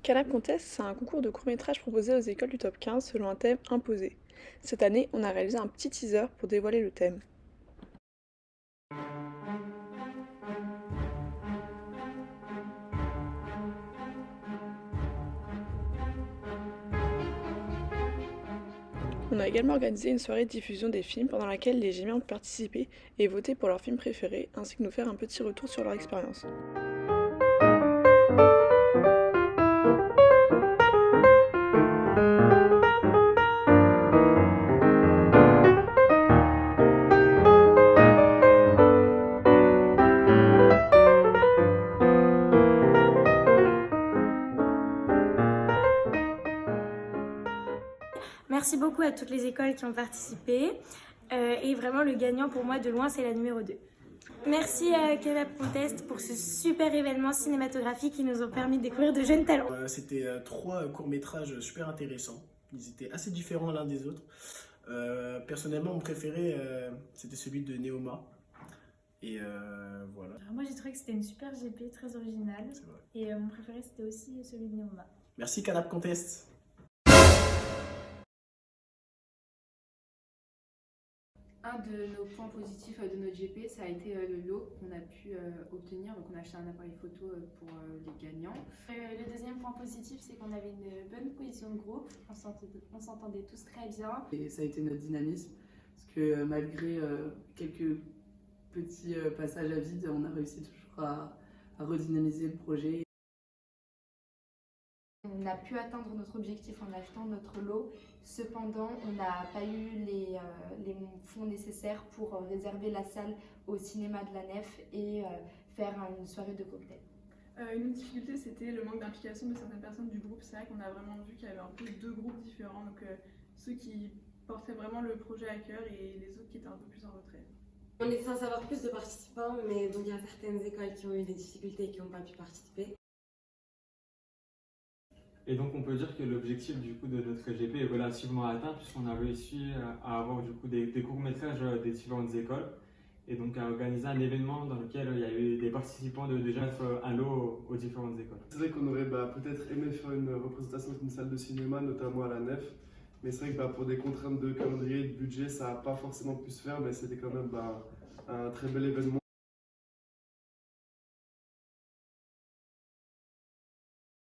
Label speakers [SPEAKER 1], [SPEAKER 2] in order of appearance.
[SPEAKER 1] Canap Contest, c'est un concours de court-métrage proposé aux écoles du top 15 selon un thème imposé. Cette année, on a réalisé un petit teaser pour dévoiler le thème. On a également organisé une soirée de diffusion des films pendant laquelle les Gémiens ont participé et voté pour leur film préféré, ainsi que nous faire un petit retour sur leur expérience.
[SPEAKER 2] Merci beaucoup à toutes les écoles qui ont participé. Et vraiment, le gagnant pour moi, de loin, c'est la numéro 2. Merci à Canap Contest pour ce super événement cinématographique qui nous ont permis de découvrir de jeunes talents.
[SPEAKER 3] C'était trois courts-métrages super intéressants. Ils étaient assez différents l'un des autres. Personnellement, mon préféré, c'était celui de Neoma. Et voilà.
[SPEAKER 4] Alors moi j'ai trouvé que c'était une super GP, très originale.
[SPEAKER 3] C'est vrai.
[SPEAKER 4] Et mon préféré c'était aussi celui de Neoma.
[SPEAKER 3] Merci Canap Contest.
[SPEAKER 5] Un de nos points positifs de notre GP, ça a été le lot qu'on a pu obtenir. Donc on a acheté un appareil photo pour les gagnants.
[SPEAKER 4] Le deuxième point positif c'est qu'on avait une bonne cohésion de groupe, on s'entendait tous très bien.
[SPEAKER 6] Et ça a été notre dynamisme, parce que malgré quelques petits passages à vide, on a réussi toujours à redynamiser le projet.
[SPEAKER 7] On a pu atteindre notre objectif en achetant notre lot, cependant on n'a pas eu les fonds nécessaires pour réserver la salle au cinéma de la Nef et faire une soirée de cocktail.
[SPEAKER 8] Une autre difficulté, c'était le manque d'implication de certaines personnes du groupe. C'est vrai qu'on a vraiment vu qu'il y avait un peu deux groupes différents, donc ceux qui portaient vraiment le projet à cœur et les autres qui étaient un peu plus en retrait.
[SPEAKER 9] On était censé avoir plus de participants, mais donc il y a certaines écoles qui ont eu des difficultés et qui n'ont pas pu participer.
[SPEAKER 10] Et donc on peut dire que l'objectif du coup de notre GP est relativement atteint puisqu'on a réussi à avoir du coup des courts-métrages des différentes écoles et donc à organiser un événement dans lequel il y a eu des participants de déjà mettre un lot aux différentes écoles.
[SPEAKER 11] C'est vrai qu'on aurait peut-être aimé faire une représentation d'une salle de cinéma, notamment à la Nef, mais c'est vrai que pour des contraintes de calendrier et de budget, ça n'a pas forcément pu se faire, mais c'était quand même un très bel événement.